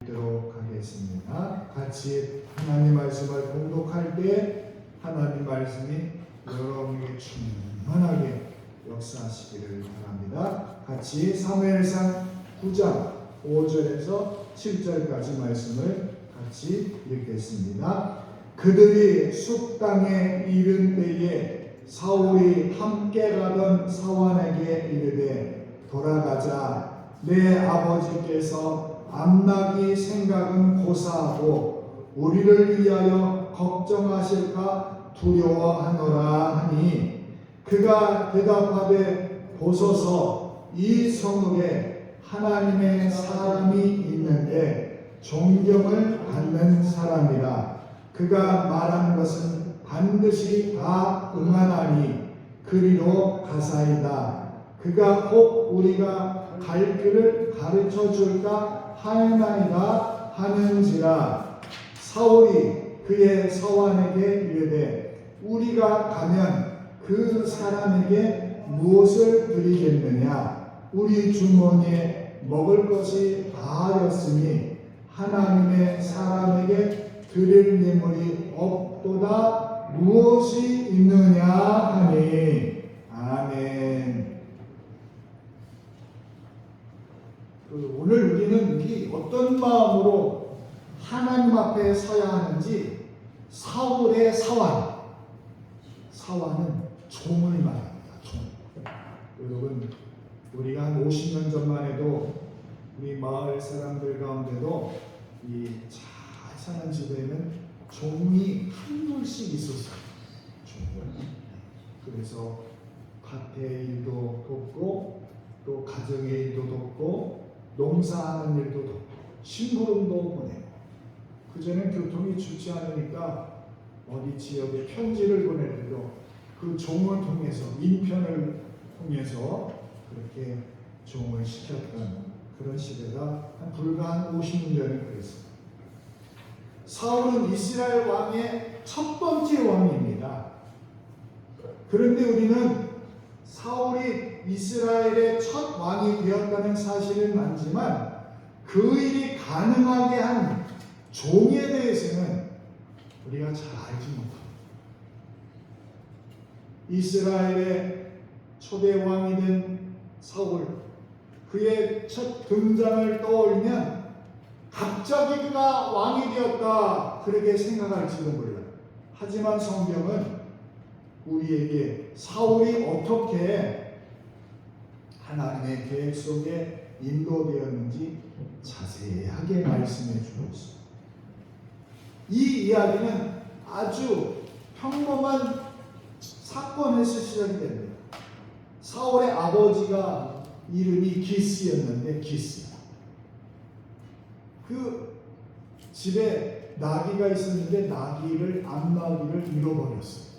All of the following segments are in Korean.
읽도록 하겠습니다. 같이 하나님 말씀을 공독할 때 하나님 말씀이 여러분에게 충만하게 역사하시기를 바랍니다. 같이 사무엘상 9장 5절에서 7절까지 말씀을 같이 읽겠습니다. 그들이 숲 땅에 이른 때에 사울이 함께 가던 사환에게 이르되 돌아가자. 내 아버지께서 암나기 생각은 고사하고 우리를 위하여 걱정하실까 두려워하노라 하니 그가 대답하되 보소서 이 성읍에 하나님의 사람이 있는데 존경을 받는 사람이라. 그가 말한 것은 반드시 다 응하나니 그리로 가사이다. 그가 혹 우리가 갈 길을 가르쳐 줄까 하나이다 하는지라. 사울이 그의 서환에게 이르되 우리가 가면 그 사람에게 무엇을 드리겠느냐. 우리 주머니에 먹을 것이 다하였으니 하나님의 사람에게 드릴 예물이 없도다 무엇이 있느냐 하니. 아멘. 오늘 우리는 어떤 마음으로 하나님 앞에 서야 하는지, 사울의 사환은 종을 말합니다. 종. 여러분, 우리가 한 50년 전만 해도 우리 마을 사람들 가운데도 이 잘 사는 집에는 종이 한둘씩 있었어요. 그래서 밭의 일도 돕고 또 가정의 일도 돕고 농사하는 일도 돕고 심부름도 보내고, 그전엔 교통이 좋지 않으니까 어디 지역에 편지를 보낼 때도 그 종을 통해서, 인편을 통해서 그렇게 종을 시켰던 그런 시대가 불과 한 50년 전에 그랬습니다. 사울은 이스라엘 왕의 첫 번째 왕입니다. 그런데 우리는 사울이 이스라엘의 첫 왕이 되었다는 사실은 알지만 그 일이 가능하게 한 종에 대해서는 우리가 잘 알지 못합니다. 이스라엘의 초대 왕이 된 사울, 그의 첫 등장을 떠올리면 갑자기 그가 왕이 되었다 그렇게 생각할지도 몰라요. 하지만 성경은 우리에게 사울이 어떻게 하나님의 계획 속에 인도되었는지 자세하게 말씀해 주고 있습니다. 이 이야기는 아주 평범한 사건에서 시작이 됩니다. 사울의 아버지가 이름이 기스였는데, 그 집에 나귀가 있었는데 암나귀를 잃어버렸어요.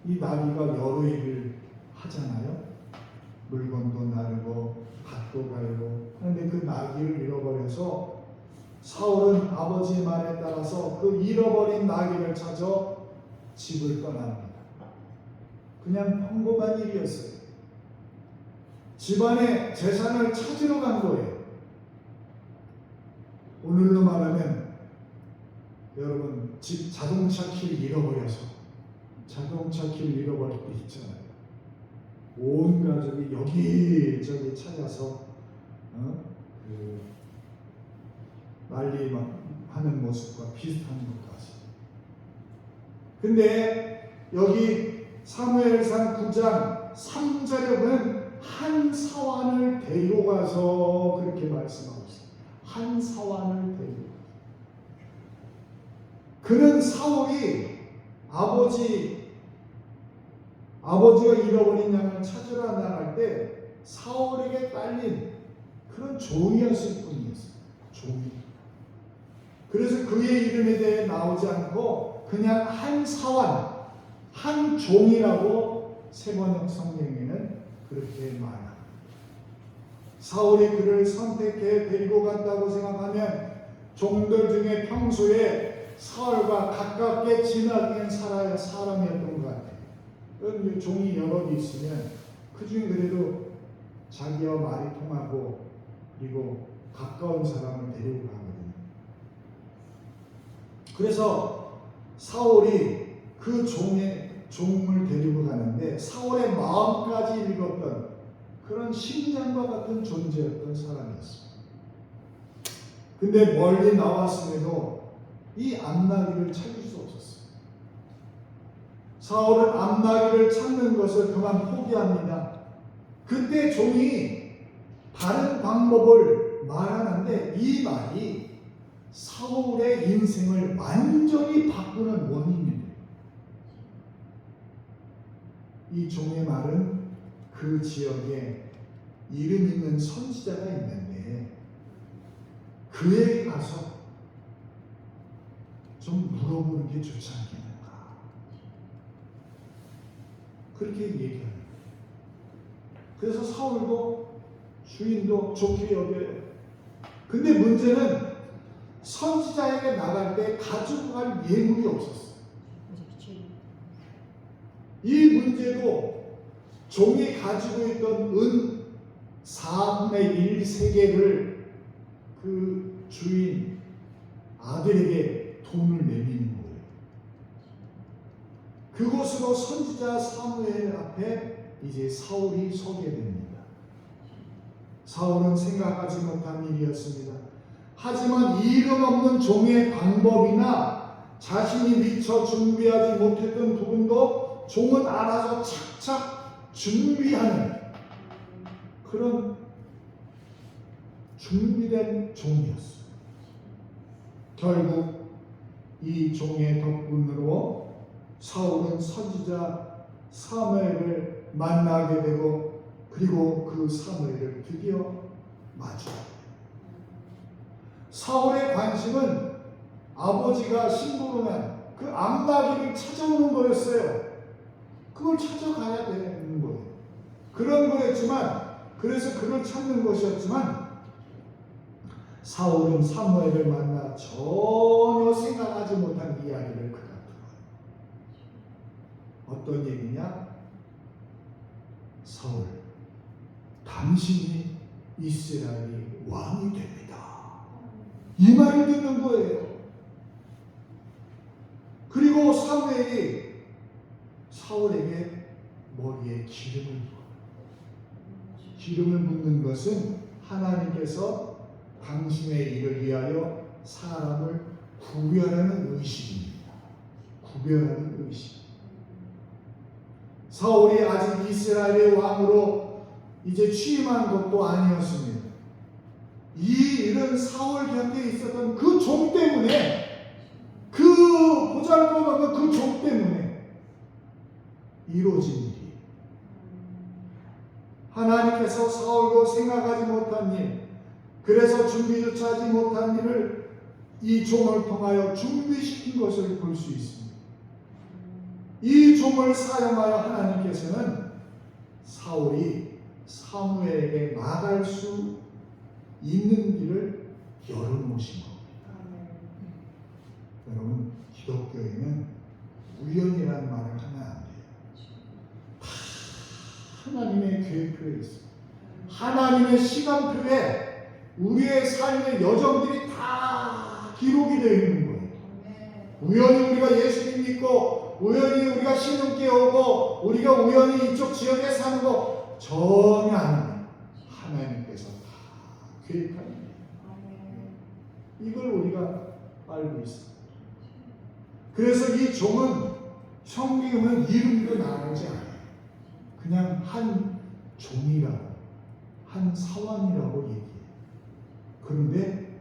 이 나귀가 여러 일을 하잖아요. 물건도 나르고 밭도 갈고 하는데 그 나귀를 잃어버려서 사울은 아버지의 말에 따라서 그 잃어버린 나귀를 찾아 집을 떠납니다. 그냥 평범한 일이었어요. 집안의 재산을 찾으러 간 거예요. 오늘로 말하면 여러분, 집 자동차 키를 잃어버려서 자동차 키를 잃어버릴 때 있잖아요. 온 가족이 여기저기 찾아서 난리 하는 모습과 비슷한 것까지. 근데 여기 사무엘상 9장 3절에 보면 한 사환을 데리고 가서 그렇게 말씀하고 있어요. 한 사환을 데리고 가서. 그는 사울이 아버지가 잃어버린 양을 찾으러 나갈 때 사울에게 딸린 그런 종이었을 뿐이었어요. 종이. 그래서 그의 이름에 대해 나오지 않고 그냥 한 사환, 한 종이라고 세번역 성경에는 그렇게 말합니다. 사울이 그를 선택해 데리고 갔다고 생각하면 종들 중에 평소에 사울과 가깝게 지나던 사람이었던 것 같아요. 종이 여럿 있으면 그 중에 그래도 자기와 말이 통하고 그리고 가까운 사람을 데리고 가거든요. 그래서 사울이 그 종을 데리고 가는데 사울의 마음까지 읽었던 그런 심장과 같은 존재였던 사람이었습니다. 근데 멀리 나왔음에도 이 암나기를 찾을 수 없었어요. 사울은 암나기를 찾는 것을 그만 포기합니다. 그때 종이 다른 방법을 말하는데 이 말이 사울의 인생을 완전히 바꾸는 원인이에요. 이 종의 말은 그 지역에 이름 있는 선지자가 있는데 그에게 가서 좀 물어보는 게 좋지 않겠는가, 그렇게 얘기합니다. 그래서 사울도 주인도 좋게 여겨요. 근데 문제는 선지자에게 나갈 때 가지고 갈 예물이 없었어요. 이 문제도 종이 가지고 있던 은 4분의 1세계를 그 주인 아들에게 돈을 내미는 거예요. 그곳으로 선지자 사무엘 앞에 이제 사울이 서게 됩니다. 사울은 생각하지 못한 일이었습니다. 하지만 이름 없는 종의 방법이나 자신이 미처 준비하지 못했던 부분도 종은 알아서 착착 준비하는 그런 준비된 종이었어요. 결국 이 종의 덕분으로 사울은 선지자 사무엘을 만나게 되고 그리고 그 사무엘을 드디어 마주합니다. 사울의 관심은 아버지가 심부름한 그 암나기를 찾아오는 거였어요. 그걸 찾아가야 되는 거예요. 그런 거였지만, 그래서 그걸 찾는 것이었지만 사울은 사무엘을 만나 전혀 생각하지 못한 이야기를 그가 들어요. 어떤 얘기냐? 사울, 당신이 이스라엘의 왕이 됩니다. 이 말을 듣는 거예요. 그리고 사무엘이 사울에게 머리에 기름을 붓는 것은 하나님께서 당신의 일을 위하여 사람을 구별하는 의식입니다. 구별하는 의식. 사울이 아직 이스라엘의 왕으로 이제 취임한 것도 아니었습니다. 이 일은 사울 곁에 있었던 그 종 때문에, 그 보잘것없는 그 종 때문에 이루어진 일이에요. 하나님께서 사울도 생각하지 못한 일, 그래서 준비조차 하지 못한 일을 이 종을 통하여 준비시킨 것을 볼 수 있습니다. 이 종을 사용하여 하나님께서는 사울이 사무엘에게 나갈 수 있는 길을 열어놓으신 겁니다. 여러분, 기독교에는 우연이라는 말을 하면 안 돼요. 다 하나님의 계획표에 있습니다. 하나님의 시간표에 우리의 삶의 여정들이 다 기록이 되어 있는 거예요. 우연히 우리가 예수님 믿고, 우연히 우리가 신흥교회 오고, 우리가 우연히 이쪽 지역에 사는 거 전혀 아닙니다. 하나님께서 다 계획한 일이에요. 이걸 우리가 알고 있습니다. 그래서 이 종은 성경은 이름도 나오지 않아요. 그냥 한 종이라고, 한 사원이라고 얘기해요. 그런데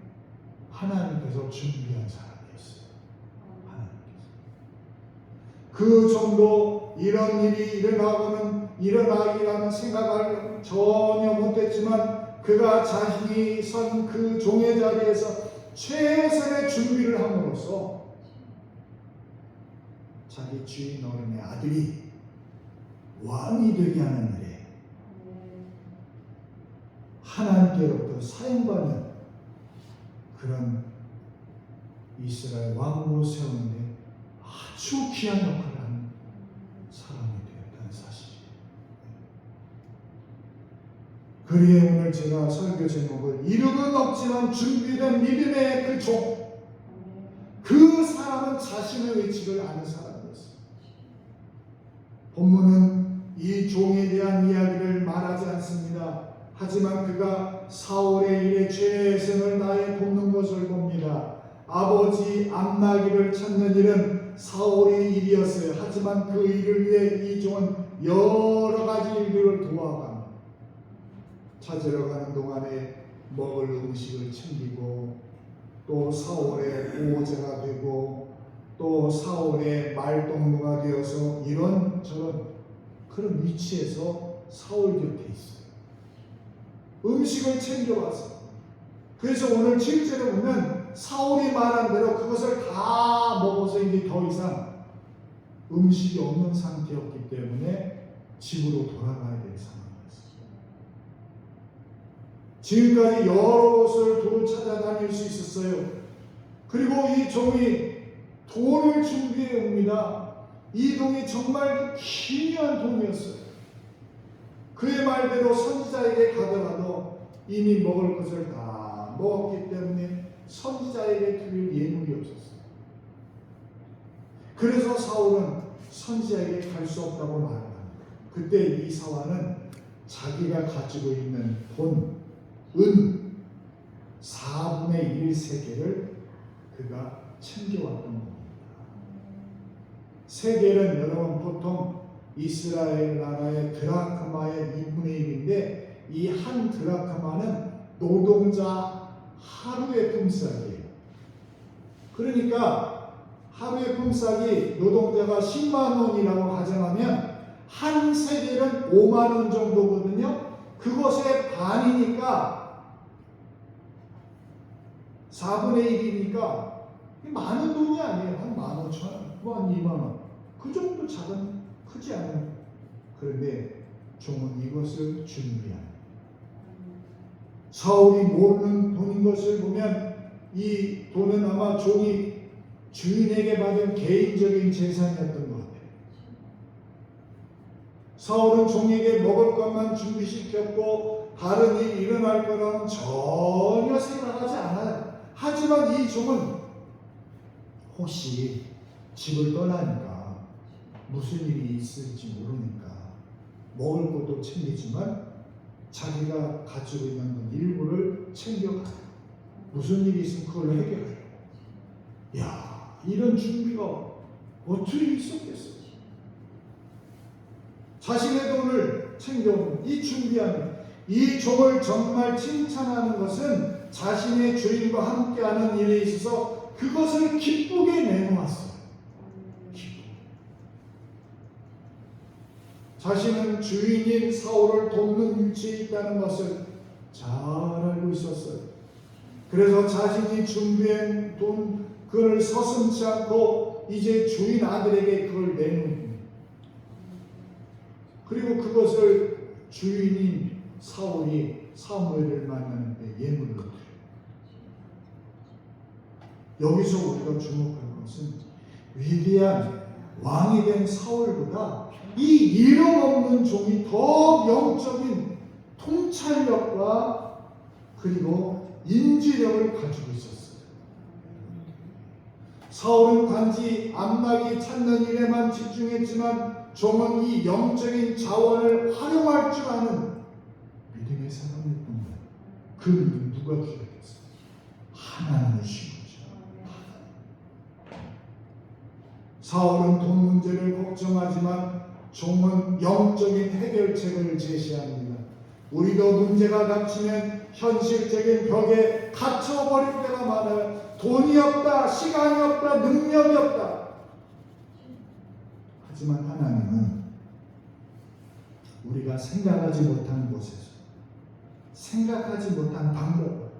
하나님께서 준비한 사람이었어요. 하나님께서. 그 종도 이런 일이 일어나기라는 생각을 전혀 못했지만 그가 자신이 선 그 종의 자리에서 최선의 준비를 함으로써 자기 주인 어른의 아들이 왕이 되게 하는 일에 하나님께로부터 사용받는 그런 이스라엘 왕으로 세우는데 아주 귀한 역할을 하는 사람이 되었다는 사실이에요. 그리에 오늘 제가 설교 제목을 이름은 없지만 준비된 믿음의 그 종, 그 사람은 자신의 위치를 아는 사람이었어요. 본문은 이 종에 대한 이야기를 말하지 않습니다. 하지만 그가 사울의 일에 최선을 다해 돕는 것을 봅니다. 아버지 암나기를 찾는 일은 사울의 일이었어요. 하지만 그 일을 위해 이 종은 여러 가지 일들을 도와갑니다. 찾으러 가는 동안에 먹을 음식을 챙기고, 또 사울의 보호자가 되고, 또 사울의 말동무가 되어서 이런저런 그런 위치에서 사울 곁에 있어요. 음식을 챙겨와서. 그래서 오늘 7절에 보면 사울이 말한 대로 그것을 다 먹어서 이제 더 이상 음식이 없는 상태였기 때문에 집으로 돌아가야 될 상황이었어요. 지금까지 여러 곳을 두루 찾아다닐 수 있었어요. 그리고 이 종이 돈을 준비해 옵니다. 이 돈이 정말 기이한 돈이었어요. 그의 말대로 선지자에게 가더라도 이미 먹을 것을 다 먹었기 때문에 선지자에게 드릴 예물이 없었어요. 그래서 사울은 선지자에게 갈 수 없다고 말합니다. 그때 이사와는 자기가 가지고 있는 돈, 은 4분의 1 세겔을 그가 챙겨왔던 겁니다. 세겔은 여러분 보통 이스라엘 나라의 드라크마의 2분의 1인데 이 한 드라크마는 노동자 하루의 품삯이에요. 그러니까 하루의 품삯이 노동자가 10만 원이라고 가정하면 한 세겔은 5만 원 정도거든요. 그것의 반이니까 4분의 1이니까 많은 돈이 아니에요. 한 15,000원, 뭐 한 2만 원. 그 정도 작은, 크지 않은. 그런데 종은 이것을 준비합니다. 사울이 모르는 돈인 것을 보면 이 돈은 아마 종이 주인에게 받은 개인적인 재산이었던 것 같아요. 사울은 종에게 먹을 것만 준비시켰고 다른 일이 일어날 거라는 전혀 생각하지 않아요. 하지만 이 종은 혹시 집을 떠나니까 무슨 일이 있을지 모르니까 먹을 것도 챙기지만 자기가 가지고 있는 일부를 챙겨가요. 무슨 일이 있으면 그걸로 해결해요. 야, 이런 준비가 어떻게 있었겠어요? 자신의 돈을 챙겨오는 이 준비하는 이 종을 정말 칭찬하는 것은 자신의 주인과 함께하는 일에 있어서 그것을 기쁘게 내놓았어요. 기쁘게. 자신은 주인인 사울을 돕는 위치에 있다는 것을 잘 알고 있었어요. 그래서 자신이 준비한 돈 그걸 서슴지 않고 이제 주인 아들에게 그걸 내놓습니다. 그리고 그것을 주인인 사울이 사무엘을 만나는데 예물로 드려요. 여기서 우리가 주목할 것은 위대한 왕이 된 사울보다 이 이름 없는 종이 더 영적인 통찰력과 그리고 인지력을 가지고 있었어요. 사울은 단지 암나기 찾는 일에만 집중했지만 종은 이 영적인 자원을 활용할 줄 아는 믿음의 사람이었던 거예요. 그 믿음 누가 기억했어요? 하나님의 신이죠. 사울은 돈 문제를 걱정하지만 종은 영적인 해결책을 제시합니다. 우리도 문제가 닥치면 현실적인 벽에 갇혀버릴 때가 많아요. 돈이 없다, 시간이 없다, 능력이 없다. 하지만 하나님은 우리가 생각하지 못한 곳에서 생각하지 못한 방법으로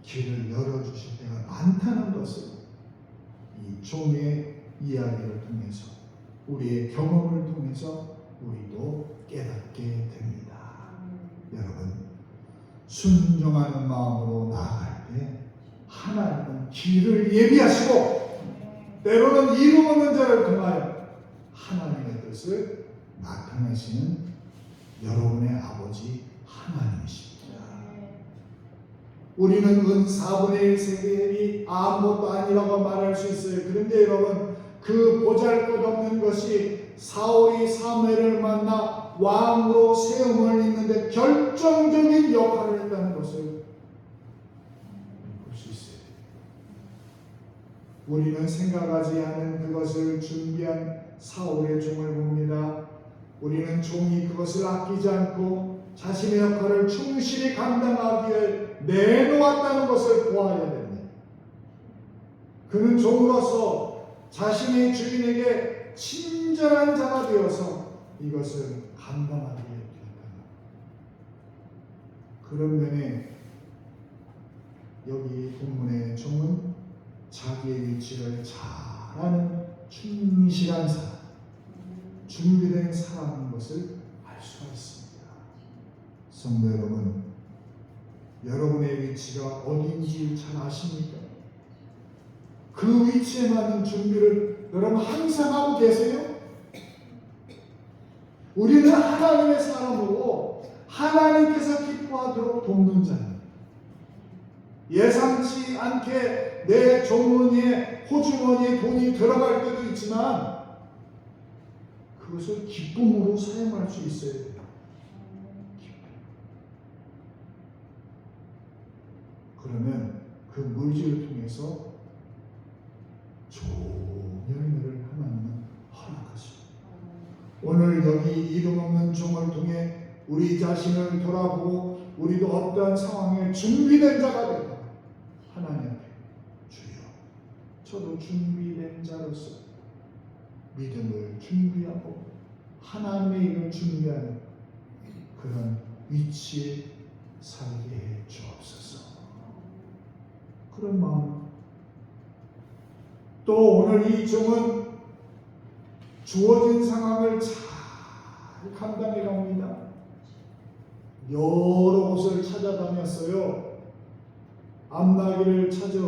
길을 열어주실 때가 많다는 것을 이 종의 이야기를 통해서 우리의 경험을 통해서 우리도 깨닫게 됩니다. 여러분, 순종하는 마음으로 나아갈 때 하나님은 길을 예비하시고 때로는 이름 없는 자를 통하여 하나님의 뜻을 나타내시는 여러분의 아버지 하나님이십니다. 우리는 은 4분의 1 세계이 아무것도 아니라고 말할 수 있어요. 그런데 여러분, 그 보잘것없는 것이 사울이 사무엘을 만나 왕으로 세움을 잇는데 결정적인 역할을 했다는 것을 볼 수 있어요. 우리는 생각하지 않은 그것을 준비한 사울의 종을 봅니다. 우리는 종이 그것을 아끼지 않고 자신의 역할을 충실히 감당하기 위해 내놓았다는 것을 보아야 됩니다. 그는 종으로서 자신의 주인에게 친절한 자가 되어서 이것을 감당하게 되었다. 그런 면에 여기 본문의 종은 자기의 위치를 잘 아는 충실한 사람, 준비된 사람인 것을 알 수가 있습니다. 성도 여러분, 여러분의 위치가 어딘지 잘 아십니까? 그 위치에 맞는 준비를 여러분 항상 하고 계세요? 우리는 하나님의 사람으로 하나님께서 기뻐하도록 돕는 자입니다. 예상치 않게 내 주머니에 호주머니에 돈이 들어갈 때도 있지만 그것을 기쁨으로 사용할 수 있어야 돼요. 그러면 그 물질을 통해서 좋은 열매를 하나님은 허락하십니다. 오늘 여기 이름 없는 종을 통해 우리 자신을 돌아보고 우리도 어떠한 상황에 준비된 자가 되고 하나님 앞에 주여 저도 준비된 자로서 믿음을 준비하고 하나님의 일을 준비하는 그런 위치에 살게 해 주옵소서. 그런 마음. 또 오늘 이 종은 주어진 상황을 잘 감당해 갑니다. 여러 곳을 찾아다녔어요. 암나기를 찾아.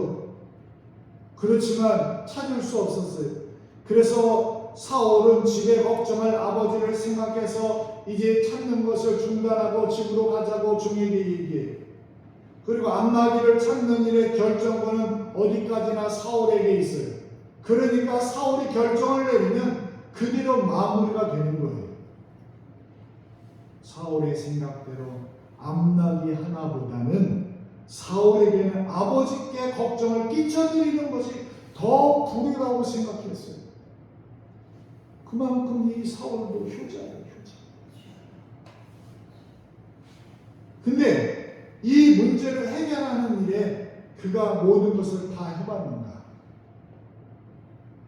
그렇지만 찾을 수 없었어요. 그래서 사울은 집에 걱정할 아버지를 생각해서 이제 찾는 것을 중단하고 집으로 가자고 종에게 얘기해요. 그리고 암나기를 찾는 일의 결정권은 어디까지나 사울에게 있어요. 그러니까 사울이 결정을 내리면 그대로 마무리가 되는 거예요. 사울의 생각대로 암나기 하나보다는 사울에게는 아버지께 걱정을 끼쳐드리는 것이 더 불이라고 생각했어요. 그만큼 이 사울도 효자예요, 효자. 근데 이 문제를 해결하는 일에 그가 모든 것을 다 해봤는가?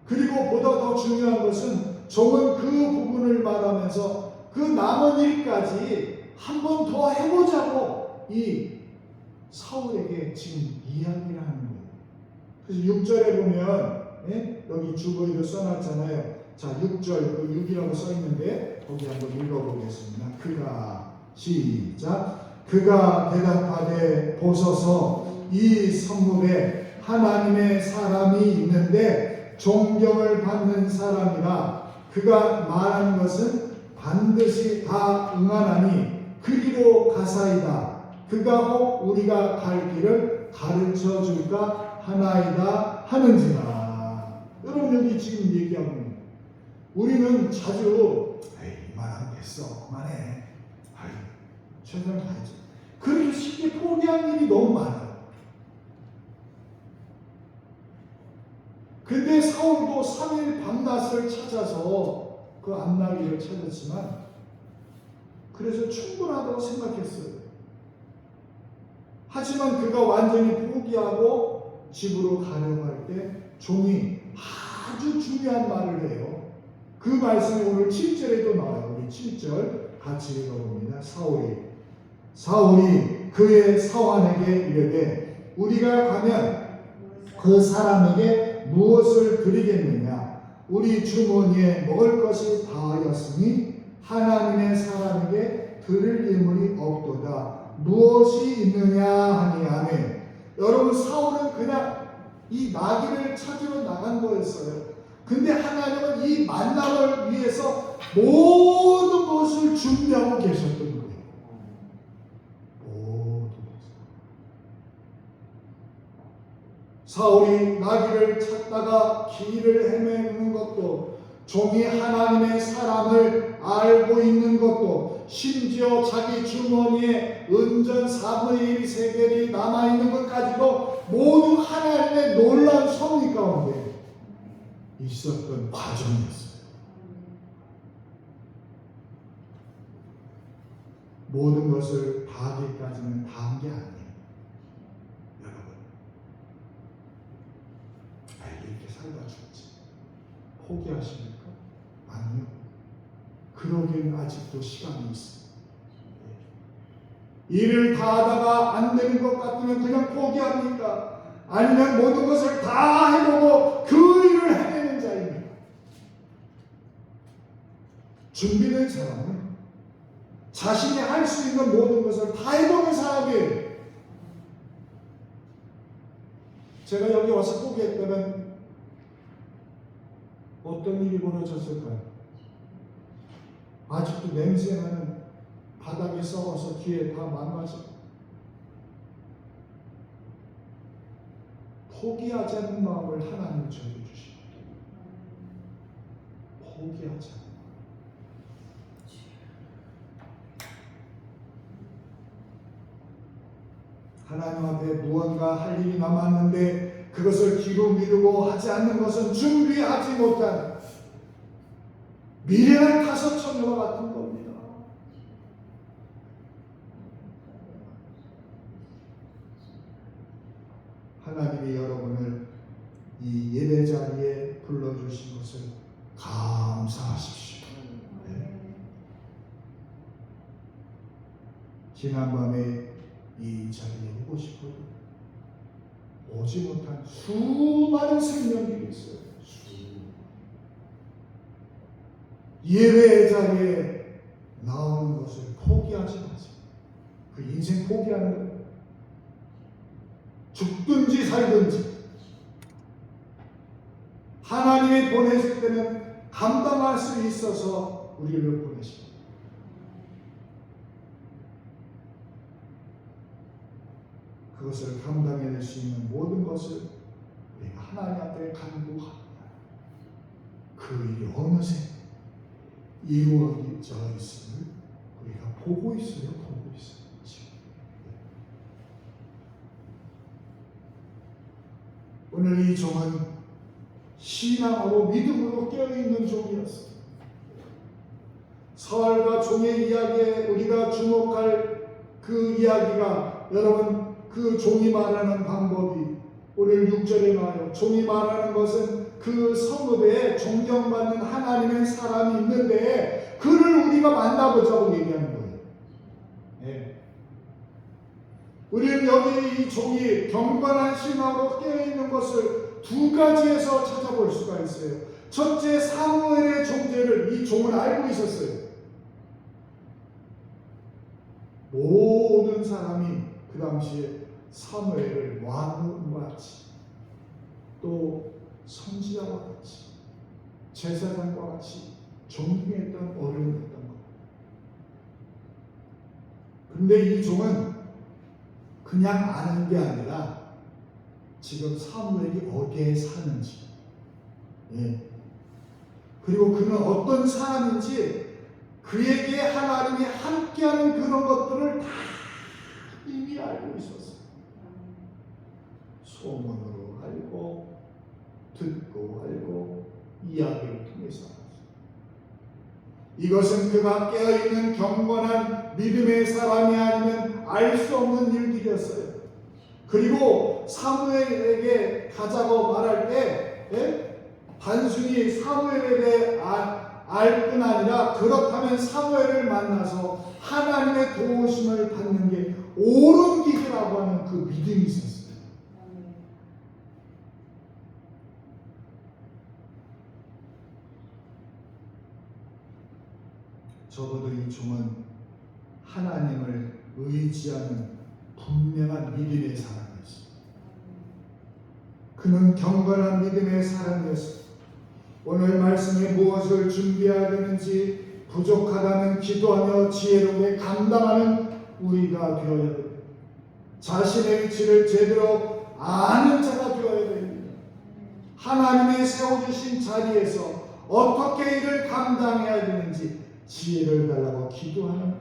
그리고 보다 더 중요한 것은 종은 그 부분을 말하면서 그 남은 일까지 한 번 더 해보자고 이 사울에게 지금 이야기를 하는 거예요. 그래서 6절에 보면 여기 주거리로 써놨잖아요. 자, 6절 그 6이라고 써있는데 거기 한번 읽어보겠습니다. 그가 시작. 그가 대답하되 보소서 이 성읍에 하나님의 사람이 있는데 존경을 받는 사람이라 그가 말하는 것은 반드시 다 응하나니 그리로 가사이다. 그가 혹 우리가 갈 길을 가르쳐 줄까 하나이다 하는지라. 여러분 여기 지금 얘기하고 있는 거예요. 우리는 자주 이만하면 됐어 그만해 최선을 다했죠. 그렇게 쉽게 포기한 일이 너무 많아요. 근데 사울도 3일 밤낮을 찾아서 그 암나기를 찾았지만 그래서 충분하다고 생각했어요. 하지만 그가 완전히 포기하고 집으로 가려고 할 때 종이 아주 중요한 말을 해요. 그 말씀이 오늘 7절에도 나와요. 우리 7절 같이 읽어봅니다. 사울이 그의 사환에게 이르되 우리가 가면 그 사람에게 무엇을 드리겠느냐? 우리 주머니에 먹을 것이 다하였으니 하나님의 사람에게 드릴 예물이 없도다. 무엇이 있느냐 하니 아멘. 여러분 사울은 그냥 이 나귀를 찾으러 나간 거였어요. 근데 하나님은 이 만남을 위해서 모든 것을 준비하고 계셨던 거예요. 사울이 나귀를 찾다가 길을 헤매는 것도, 종이 하나님의 사람을 알고 있는 것도, 심지어 자기 주머니에 은전 4분의 1 세겔이 남아있는 것까지도 모두 하나님의 놀라운 섭리 가운데 있었던 과정이었어요. 모든 것을 다 하기까지는 다 한 게 아니에요. 여러분, 이렇게 살다 죽지 포기하십니까? 아니요. 그러기엔 아직도 시간이 있어요. 일을 다 하다가 안 되는 것 같으면 그냥 포기합니까? 아니면 모든 것을 다 해보고 그 일을 해내는 자입니까? 준비된 사람은 자신이 할 수 있는 모든 것을 다 해보는 사람이에요. 제가 여기 와서 포기했다면 어떤 일이 벌어졌을까요? 아직도 냄새나는 바닥에 썩어서 뒤에 다 망가져. 포기하지 않는 마음을 하나님은 저에게 주십니다. 포기하지 않는 하나님 앞에 무언가 할 일이 남았는데 그것을 뒤로 미루고 하지 않는 것은 준비하지 못한 미련한 다섯 처녀와 같은 겁니다. 하나님이 여러분을 이 예배 자리에 불러주신 것을 감사하십시오. 네. 지난밤에 이 자리에 오고 싶어요. 오지 못한 수많은 생명들이 있어요. 예배 자리에 나오는 것을 포기하지 마세요. 그 인생 포기하는 거예요. 죽든지 살든지 하나님이 보내실 때는 감당할 수 있어서 우리를 보내십니다. 그것을 감당해낼 수 있는 모든 것을 우리가 하나님 앞에 간구합니다. 그 일이 어느새 이루어져 있음을 우리가 보고 있어요. 보고 있어요. 지금. 오늘 이 종은 신앙으로 믿음으로 깨어있는 종이었어요. 사울과 종의 이야기에 우리가 주목할 그 이야기가, 여러분, 그 종이 말하는 방법이 오늘 6절에 나와요. 종이 말하는 것은 그 성읍에 존경받는 하나님의 사람이 있는데 그를 우리가 만나보자고 얘기하는 거예요. 네. 우리는 여기 이 종이 경건한 신앙으로 깨어있는 것을 두 가지에서 찾아볼 수가 있어요. 첫째, 사무엘의 존재를 이 종은 알고 있었어요. 모든 사람이 그 당시에 사무엘을 왕과 같이, 또 선지자와 같이, 제사장과 같이 존경했던 어른이었던 것. 그런데 이 종은 그냥 아는 게 아니라 지금 사무엘이 어디에 사는지, 그리고 그는 어떤 사람인지, 그에게 하나님이 함께하는 그런 것들을 다 이미 알고 있었어요. 소문으로 알고, 듣고 알고, 이야기를 통해서 알았어요. 이것은 그가 깨어있는 경건한 믿음의 사람이 아니면 알 수 없는 일들이었어요. 그리고 사무엘에게 가자고 말할 때 단순히 사무엘에 대해 알 뿐 아니라, 그렇다면 사무엘을 만나서 하나님의 도우심을 받는 게 옳은 길이라고 하는 그 믿음이 있었어요. 적어도 이 종은 하나님을 의지하는 분명한 믿음의 사람이었어요. 그는 경건한 믿음의 사람이었어요. 오늘 말씀에 무엇을 준비해야 되는지 부족하다면 기도하며 지혜롭게 감당하는 우리가 되어야 됩니다. 자신의 위치를 제대로 아는 자가 되어야 됩니다. 하나님의 세워주신 자리에서 어떻게 일을 감당해야 되는지 지혜를 달라고 기도하는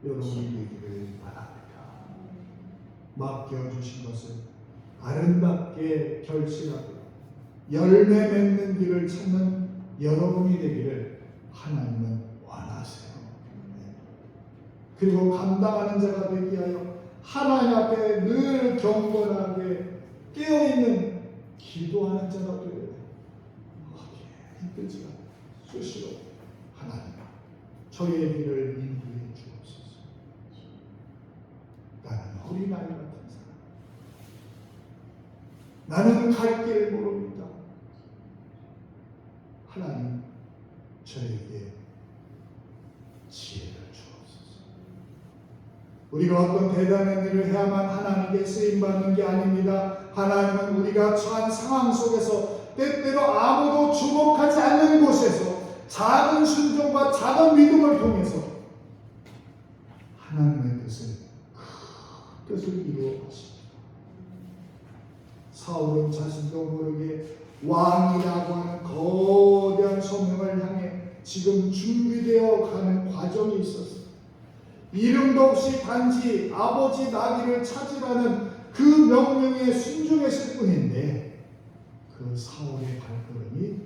여러분이 되기를 바랍니다. 맡겨주신 것을 아름답게 결실하고 열매 맺는 길을 찾는 여러분이 되기를 하나님은 원하세요. 그리고 감당하는 자가 되기 위하여 하나님 앞에 늘 경건하게 깨어있는 기도하는 자가 되어야 돼요. 힘들지 않고 수시로 하나님 저희의 길을 인도해 주옵소서. 나는 어린아이 같은 사람, 나는 갈 길 모릅니다. 하나님 저에게 지혜를 주옵소서. 우리가 어떤 대단한 일을 해야만 하나님께 쓰임받는 게 아닙니다. 하나님은 우리가 처한 상황 속에서 때때로 아무도 주목하지 않는 곳에서 작은 순종과 작은 믿음을 통해서 하나님의 큰 뜻을 이루어 가십니다. 사울은 자신도 모르게 왕이라고 하는 거대한 소명을 향해 지금 준비되어 가는 과정이 있었어요. 이름도 없이 단지 아버지 나귀를 찾으라는 그 명령에 순종했을 뿐인데 그 사울의 발걸음이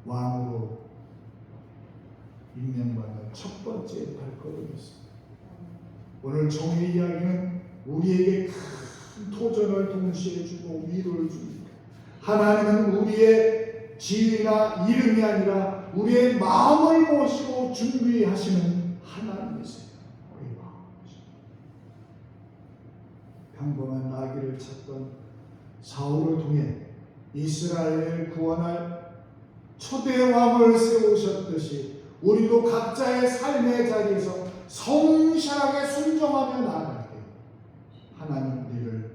왕으로 임명받는 첫 번째 발걸음이었습니다. 오늘 종의 이야기는 우리에게 큰 도전을 동시에 주고 위로를 줍니다. 하나님은 우리의 지위나 이름이 아니라 우리의 마음을 모시고 준비하시는 하나님이세요. 평범한 나귀를 찾던 사울을 통해 이스라엘을 구원할 초대 왕을 세우셨듯이 우리도 각자의 삶의 자리에서 성실하게 순종하며 나아갈 때 하나님 우리를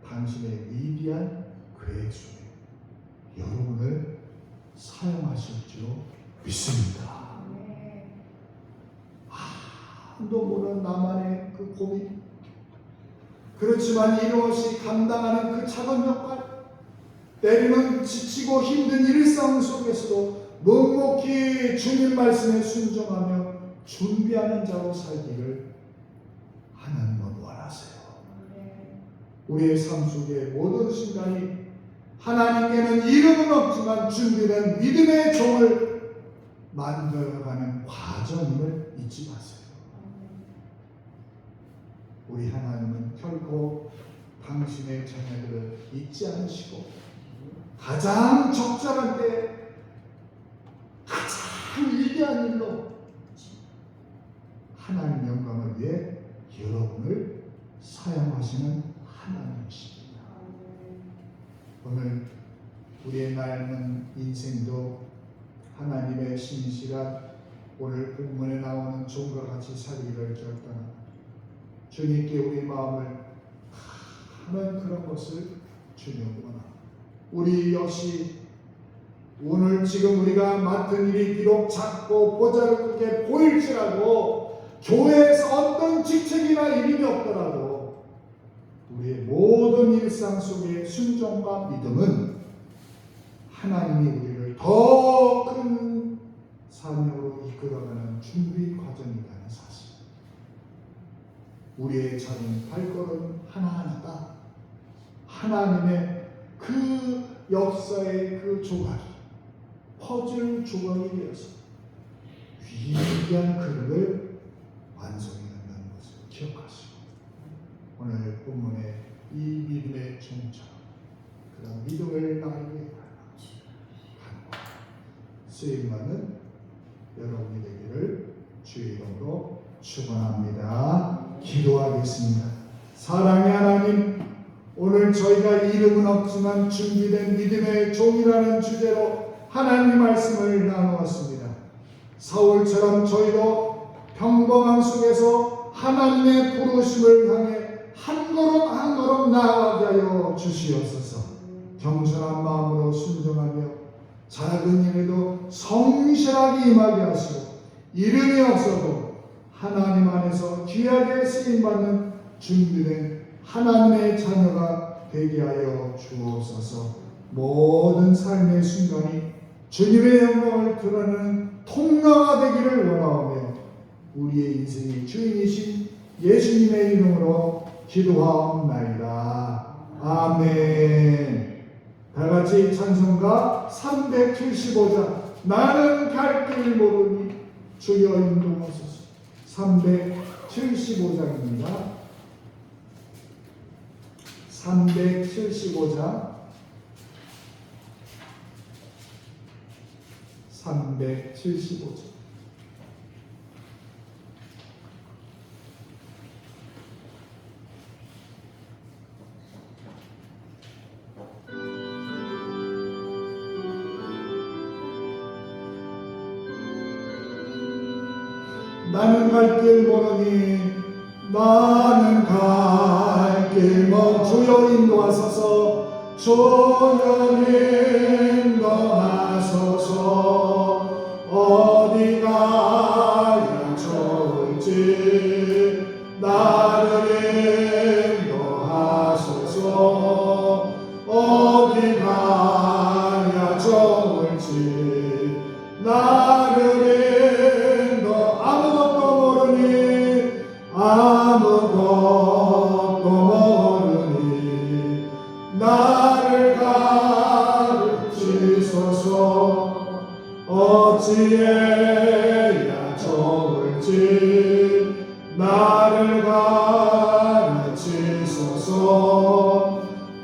당신의 위대한 계획 속에 여러분을 사용하실 줄 믿습니다. 아무도 모르는 나만의 그 고민, 그렇지만 이것이 감당하는 그 작은 역할, 때로는 지치고 힘든 일상 속에서도 묵묵히 주님 말씀에 순종하며 준비하는 자로 살기를 하나님은 원하세요. 우리의 삶 속의 모든 순간이 하나님께는 이름은 없지만 준비된 믿음의 종을 만들어가는 과정임을 잊지 마세요. 우리 하나님은 결코 당신의 자녀들을 잊지 않으시고 가장 적절한 때 가장 위대한 일로 하나님 영광을 위해 여러분을 사용하시는 하나님이십니다. 오늘 우리의 남은 인생도 하나님의 신실한 오늘 본문에 나오는 종과 같이 살기를 결단합니다. 주님께 우리 마음을 하는 그런 것을 주님 원합니다. 우리 역시 오늘 지금 우리가 맡은 일이 비록 작고 보잘것없게 보일지라도 교회에서 어떤 직책이나 이름이 없더라도 우리의 모든 일상 속의 순종과 믿음은 하나님이 우리를 더 큰 사명으로 이끌어가는 준비 과정이라는 사실. 우리의 작은 발걸음 하나하나가 하나님의 그 역사의 그 조각이 퍼즐 조각이 되어서 위대한 그릇을 완성해낸다는 것을 기억하시고 오늘 본문의 이 믿음의 종처럼 그런 믿음을 나에게 쓰임받는 여러분이 되기를 주의 이름으로 축원합니다. 기도하겠습니다. 사랑의 하나님, 오늘 저희가 이름은 없지만 준비된 믿음의 종이라는 주제로 하나님 말씀을 나누었습니다. 사울처럼 저희도 평범함 속에서 하나님의 부르심을 향해 한 걸음 한 걸음 나아가게 하여 주시옵소서. 겸손한 마음으로 순종하며 작은 일에도 성실하게 임하게 하시고 이름이 없어도 하나님 안에서 귀하게 쓰임받는 준비된 하나님의 자녀가 되게 하여 주옵소서. 모든 삶의 순간이 주님의 영광을 드러내는 통로가 되기를 원하오며 우리의 인생의 주인이신 예수님의 이름으로 기도하옵나이다. 아멘. 다같이 찬송가 375장 나는 갈 길 모르니 주여 인도하소서. 375장입니다. 375장 375장 나는 갈 길 모르니 나는 갈 길 모르니 주여 인도하소서. 주여 인도하소서. 어디 가야 좋을지 나를 인도하소서. 어디 가야 좋을지 나를 아무것도 모르니 나를 가르치소서. 어찌해야 좋을지 나를 가르치소서.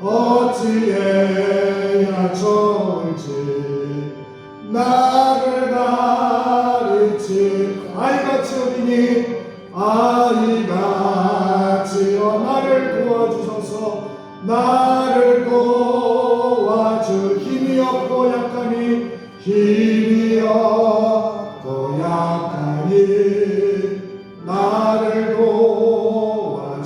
어찌해야 좋을지 나를 가르치 아이같이 어리니 아이같이여 나를 도와주소서. 나를 도와주. 힘이 없고 약하니 힘이 없고 약하니 나를 도와주소서.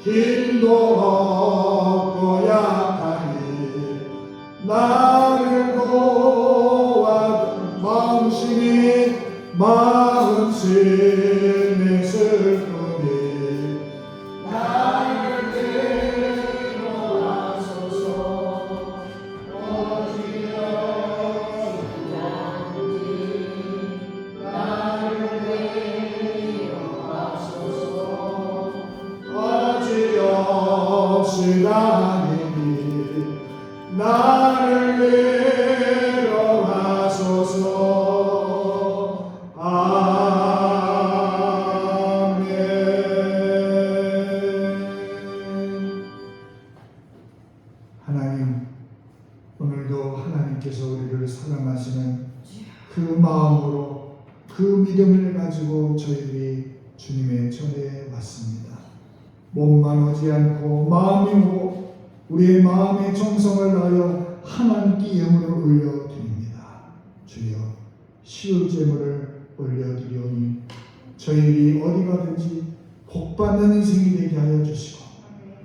힘도 없고 약하니 나를 도와. 마음심이 슬프니 나를 데려와소서. 어디였는지 나를 데려와소서. 어찌없이 다니니 나를 데려와소서. 하나님, 오늘도 하나님께서 우리를 사랑하시는 그 마음으로 그 믿음을 가지고 저희들이 주님의 전에 왔습니다. 몸만 오지 않고 마음이 오고 우리의 마음의 정성을 다하여 하나님께 예물을 올려드립니다. 주여, 시의 제물을 올려드리오니 저희들이 어디 가든지 복받는 인생이 되게 하여 주시고,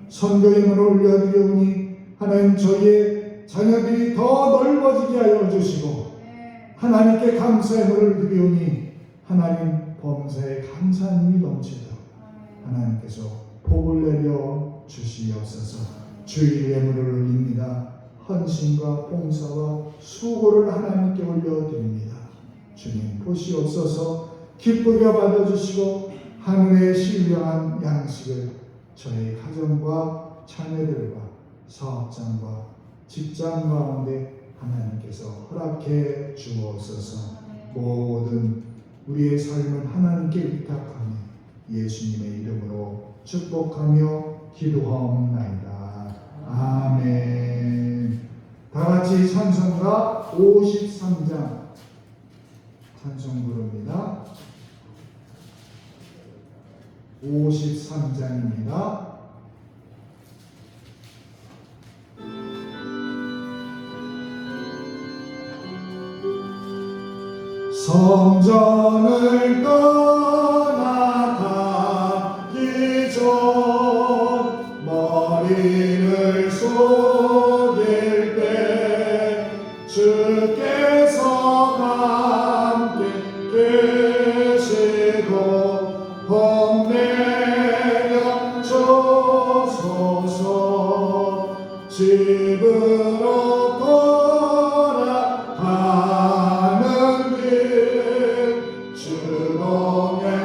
선교 예물을 올려드리오니 하나님 저희의 자녀들이 더 넓어지게 하여 주시고, 하나님께 감사의 물을 드리오니 하나님 범사에 감사한 힘이 넘치도록 하나님께서 복을 내려 주시옵소서. 주의 예물을 올립니다. 헌신과 봉사와 수고를 하나님께 올려드립니다. 주님 보시옵소서. 기쁘게 받아주시고 하늘의 신령한 양식을 저희 가정과 자녀들과 사업장과 직장 가운데 하나님께서 허락해 주옵소서. 모든 우리의 삶은 하나님께 위탁하며 예수님의 이름으로 축복하며 기도하옵나이다. 아멘. 다같이 찬송가 53장 찬송 부릅니다. 53장입니다. 성전을 떠나가기 전 머리를 숙일 때 주께서 함께 계시고 복 내려 집으로 돌아가는 길 주 동행하시고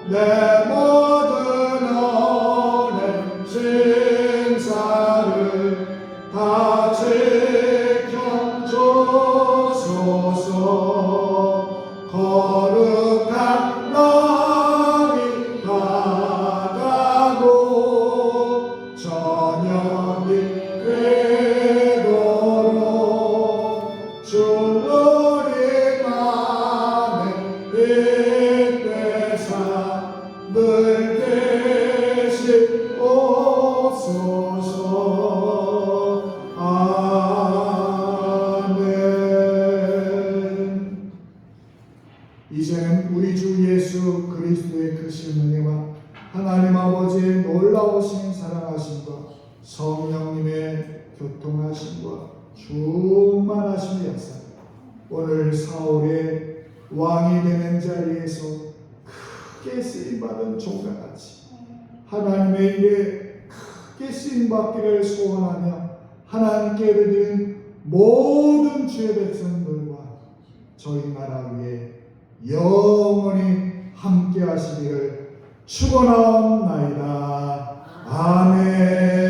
내 모든 오랜 신사를 다 지켜주소서. 거룩한 날이 다가고 저녁이 되도록 주 우리만의 빛대사 늘 계시옵소서. 아멘. 이제는 우리 주 예수 그리스도의 크신 은혜와 하나님 아버지의 놀라우신 사랑하심과 성령님의 교통하심과 충만하심의 역사, 오늘 사울의 왕이 되는 자리에서 크게 쓰임받은 종과 같이 하나님의 일에 크게 쓰임받기를 소원하며 하나님께 드리는 모든 주의 백성들과 저희 나라 위에 영원히 함께 하시기를 축원하옵나이다. 아멘.